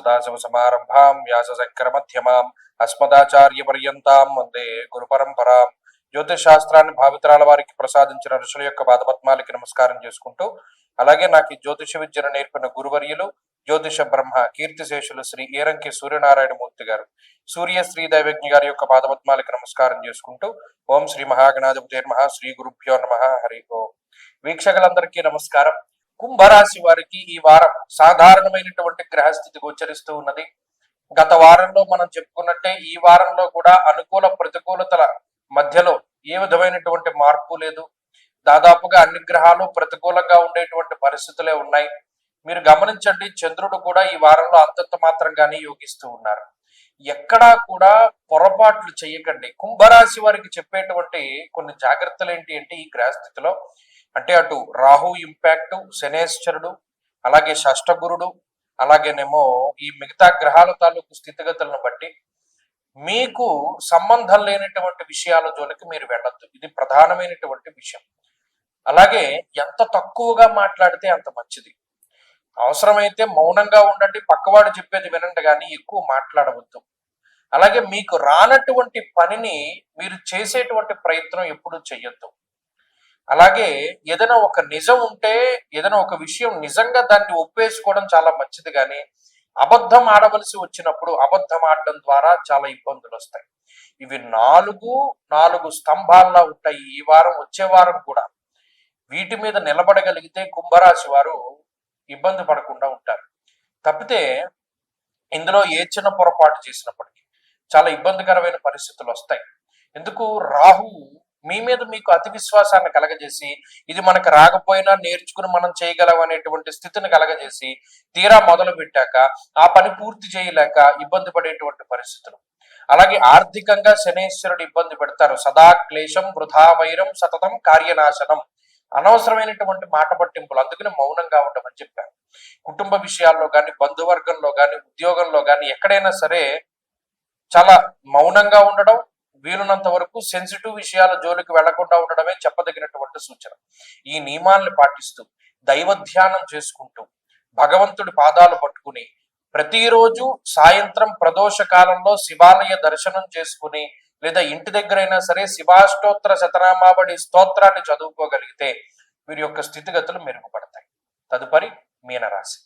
సదాశివసమారంభాం వ్యాసశంకరమధ్యమాం అస్మదాచార్యపర్యంతాం వందే గురుపరంపరాం. జ్యోతిష్ శాస్త్రాన్ని భావితరాల వారికి ప్రసాదించిన ఋషుల యొక్క పాదపద్మాలకి నమస్కారం చేసుకుంటూ, అలాగే నాకు ఈ జ్యోతిష విద్యను నేర్పిన గురువర్యులు జ్యోతిష బ్రహ్మ కీర్తిశేషులు శ్రీ ఏరంకి సూర్యనారాయణమూర్తి గారు, సూర్య శ్రీ దైవజ్ఞ గారి యొక్క పాదపద్మాలకి నమస్కారం చేసుకుంటూ, ఓం శ్రీ మహాగణాధిపతిర్మహ శ్రీ గురుభ్యో నమః. హరి ఓం. వీక్షకులందరికీ నమస్కారం. కుంభరాశి వారికి ఈ వారం సాధారణమైనటువంటి గ్రహస్థితి గోచరిస్తూ ఉన్నది. గత వారంలో మనం చెప్పుకున్నట్టే ఈ వారంలో కూడా అనుకూల ప్రతికూలతల మధ్యలో ఏ విధమైనటువంటి మార్పు లేదు. దాదాపుగా అన్ని గ్రహాలు ప్రతికూలంగా ఉండేటువంటి పరిస్థితులే ఉన్నాయి. మీరు గమనించండి, చంద్రుడు కూడా ఈ వారంలో అంతంత మాత్రంగానే యోగిస్తూ ఉన్నారు. ఎక్కడా కూడా పొరపాట్లు చేయకండి. కుంభరాశి వారికి చెప్పేటువంటి కొన్ని జాగ్రత్తలు ఏంటి అంటే, ఈ గ్రహస్థితిలో అంటే అటు రాహు ఇంపాక్ట్, శనేశ్వరుడు, అలాగే షష్టగురుడు, అలాగేనేమో ఈ మిగతా గ్రహాల తాలూకు స్థితిగతులను బట్టి మీకు సంబంధం లేనటువంటి విషయాల జోలికి మీరు వెళ్ళొద్దు. ఇది ప్రధానమైనటువంటి విషయం. అలాగే ఎంత తక్కువగా మాట్లాడితే అంత మంచిది. అవసరమైతే మౌనంగా ఉండండి, పక్కవాడు చెప్పేది వినండి, కానీ ఎక్కువ మాట్లాడవద్దు. అలాగే మీకు రానటువంటి పనిని మీరు చేసేటువంటి ప్రయత్నం ఎప్పుడు చెయ్యొద్దు. అలాగే ఏదైనా ఒక నిజం ఉంటే, ఏదైనా ఒక విషయం నిజంగా దాన్ని ఒప్పేసుకోవడం చాలా మంచిది, కానీ అబద్ధం ఆడవలసి వచ్చినప్పుడు అబద్ధం ఆడడం ద్వారా చాలా ఇబ్బందులు వస్తాయి. ఇవి నాలుగు స్తంభాల్లో ఉంటాయి. ఈ వారం, వచ్చే వారం కూడా వీటి మీద నిలబడగలిగితే కుంభరాశి వారు ఇబ్బంది పడకుండా ఉంటారు. తప్పితే ఇందులో ఏ చిన్న పొరపాటు చేసినప్పటికీ చాలా ఇబ్బందికరమైన పరిస్థితులు వస్తాయి. ఎందుకు? రాహు మీ మీద మీకు అతి విశ్వాసాన్ని కలగజేసి, ఇది మనకు రాకపోయినా నేర్చుకుని మనం చేయగలం అనేటువంటి స్థితిని కలగజేసి, తీరా మొదలు పెట్టాక ఆ పని పూర్తి చేయలేక ఇబ్బంది పడేటువంటి పరిస్థితులు. అలాగే ఆర్థికంగా శనేశ్వరుడు ఇబ్బంది పెడతారు. సదా క్లేశం వృధా వైరం సతతం కార్యనాశనం. అనవసరమైనటువంటి మాట పట్టింపులు, అందుకని మౌనంగా ఉండమని చెప్పారు. కుటుంబ విషయాల్లో కానీ, బంధువర్గంలో కానీ, ఉద్యోగంలో కానీ ఎక్కడైనా సరే చాలా మౌనంగా ఉండడం, వీలున్నంత వరకు సెన్సిటివ్ విషయాల జోలికి వెళ్లకుండా ఉండడమే చెప్పదగినటువంటి సూచన. ఈ నియమాలను పాటిస్తూ, దైవ ధ్యానం చేసుకుంటూ, భగవంతుడి పాదాలు పట్టుకుని, ప్రతిరోజు సాయంత్రం ప్రదోష కాలంలో శివాలయ దర్శనం చేసుకుని, లేదా ఇంటి దగ్గరైనా సరే శివాష్టోత్తర శతనామావళి స్తోత్రాన్ని చదువుకోగలిగితే వీరి యొక్క స్థితిగతులు మెరుగుపడతాయి. తదుపరి మీనరాశి.